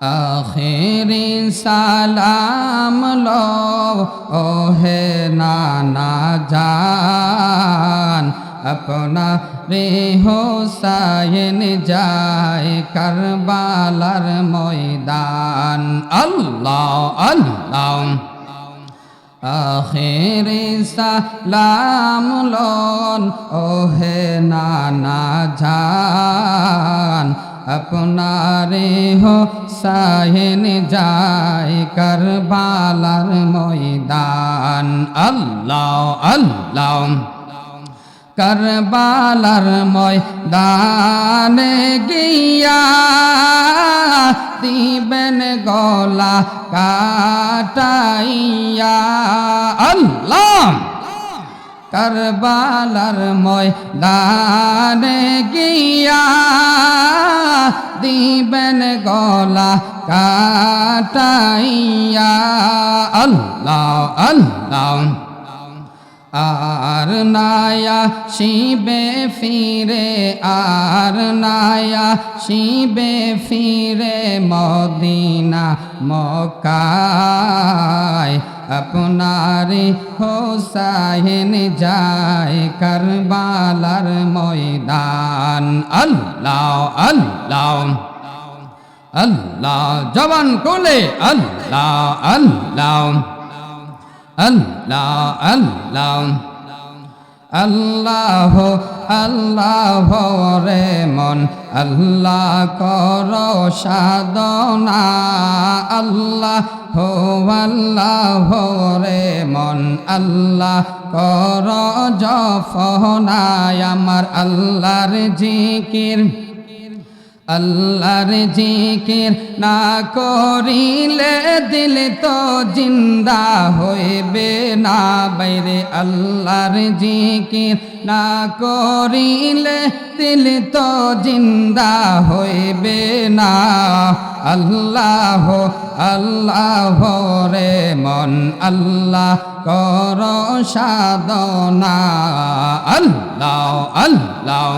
আখেরি সালাম লো ওহে নানা জান अपना रे হোসাইন যায় কারবালার ময়দান আল্লাহ আল্লাহ আখেরি সালাম লোন ওহে নানা জান আপনারে হোসাইন যায় কারবালার ময়দান আল্লাহ আল্লাহ কারবালার ময়দানে গিয়া দিবেন গলা কাটাইয়া আল্লাহ কারবালার ময়দানে গিয়া দিবেন গলা কাটাইয়া আল্লাহ আল্লাহ আর নায়া শিবে ফিরে আর নায়া শিবে ফিরে মদিনা মক্কায় আপনারে হোসাইন যায় কারবালার ময়দান আল্লাহ আল্লাহ আল্লাহ জবান কোলে আল্লাহ আল্লাহ আল্লাহ আল্লাহ আল্লাহ আল্লাহ রে মন আল্লাহ কর সাধনা আল্লাহ হো আল্লাহ রে মন আল্লাহ কর জফনায় আমার আল্লাহর জিকির আল্লাহর জিকির না করিলে দিল তো জিন্দা হইবে না বাইরে আল্লাহর জিকির না করিলে দিল তো জিন্দা হইবে না আল্লাহ আল্লাহ রে মন আল্লাহ কর সাধনা আল্লাহ আল্লাহ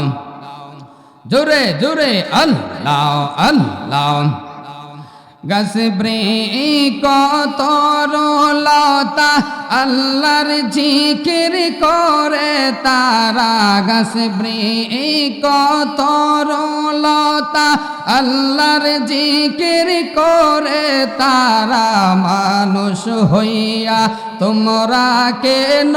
জোরে জোরে আল্লাহ আল্লাহ গাছ কত লতা আল্লাহর জিকির করে তারা গাছ কত লতা আল্লাহর জিকির করে তারা মানুষ হইয়া তোমরা কেন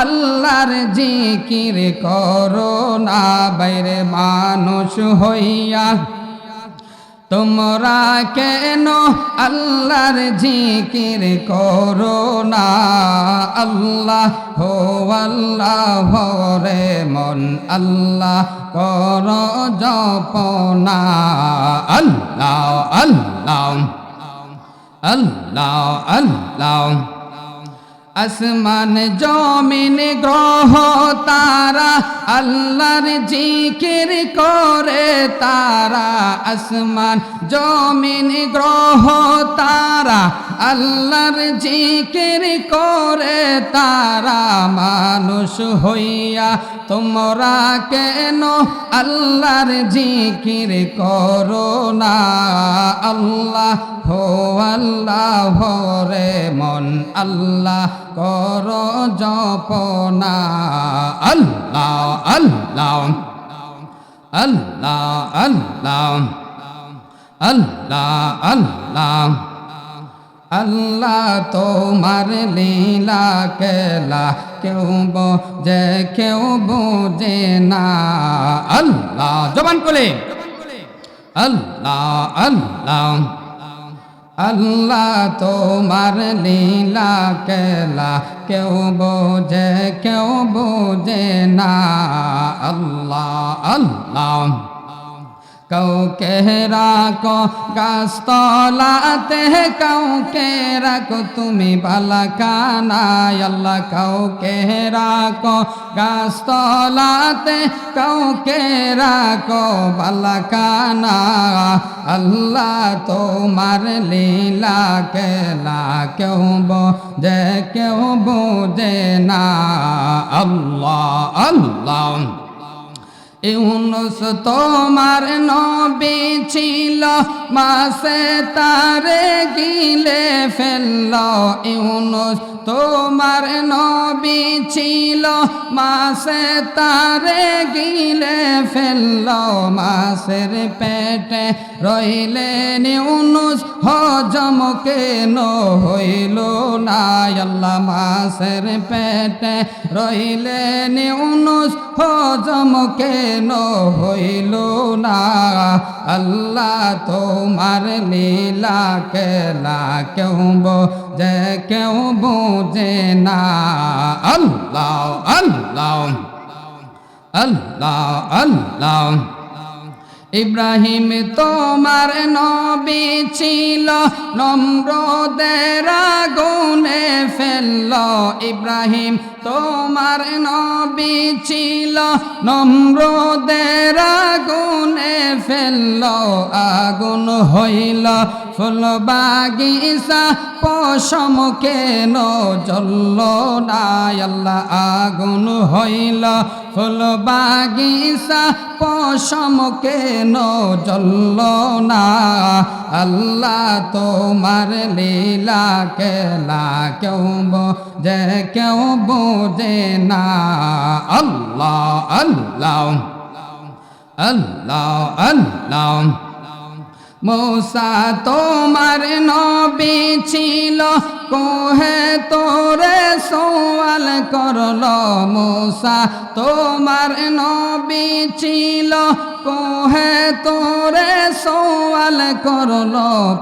আল্লাহর জিকির করো না বাইরে মানুষ হইয়া তোমরা কেন আল্লাহর জিকির করো না আল্লাহ হো আল্লাহ রে মন আল্লাহ কর জপনা আল্লাহ আল্লাহ আল্লাহ আল্লাহ আসমান জমিন গ্রহ তারা আল্লাহর জিকির করে তারা আসমান জমিন গ্রহ তারা আল্লাহর জিকির করে তারা মানুষ হইয়া তোমরা কেন আল্লাহর জিকির করো না আল্লাহ হো আল্লাহ রে মন আল্লাহ কর জপনা আল্লাহ আল্লাহ আল্লাহ আল্লাহ আল্লাহ আল্লাহ আল্লাহ তোমার লীলা কেলা কেউ বোঝে কেউ বোঝে না আল্লাহ জবান করে আল্লাহ আল্লাহ আল্লাহ তোমার লীলা কেলা কেউ বোঝে কেউ বোঝে না আল্লাহ আল্লাহ কাউকে রাখো গাছতলাতে কাউকে রাখো তুমি বালাখানায় আল্লাহ কাউকে রাখো গাছতলাতে কাউকে রাখো বালাখানা আল্লাহ তোমার লীলা কেলা কেউ বোঝে কেউ বোঝে না আল্লাহ আল্লাহ ইউনুস তোমার নবী ছিল, মাছে তারে গিলে ফেলল। ইউনুস তোমার নবী ছিল, মাছে তারে গিলে ফেলল। মাছের পেটে রইলেন ইউনুস, হজম কেন হইল না? আল্লাহ মাছের পেটে রইলেন ইউনুস, হজম কেন হইল না? আল্লাহ তোমার লীলা খেলা কেউ বোঝে, কেউ বোঝে না। আল্লাহ আল্লাহ আল্লাহ আল্লাহ। ইব্রাহিম তোমার নবী ছিল, নমরুদের আগুনে ফেলল। ইব্রাহিম তোমার নবী ছিল, নমরুদের আগুনে ফেলল। আগুন হইল ফুল বাগিচা, পশম কেন জ্বলল না? আল্লাহ আগুন হইল ফুল বাগিচা, পশম কেন জ্বলল না? আল্লাহ তোমার লীলা খেলা কেউ বোঝে, কেউ বোঝে না। আল্লাহ আল্লাহ আল্লাহ আল্লাহ। মূসা তোমার নবী ছিল, কোহে তোরে সওয়াল করল। মূসা তোমার নবী ছিল, কোহে তোরে সওয়াল করল।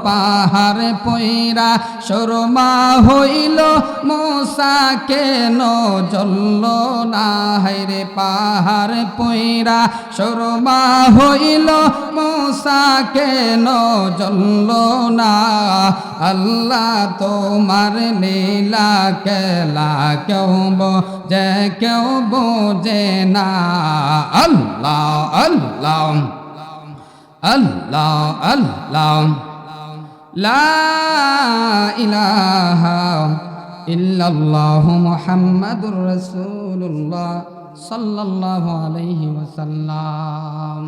পাহাড় পইরা সুরমা হইল, মূসা কেন জ্বলল না? হায়রে পাহাড় পইরা সুরমা হইল, মূসা কেন জ্বলল না? আল্লাহ তোমার লীলা খেলা কেউ বোঝে, কেউ বোঝে না। আল্লাহ আল্লাহ আল্লাহ আল্লাহ। লা ইলাহা ইল্লাল্লাহু মুহাম্মাদুর রাসূলুল্লাহ সাল্লাল্লাহু আলাইহি ওয়াসাল্লাম।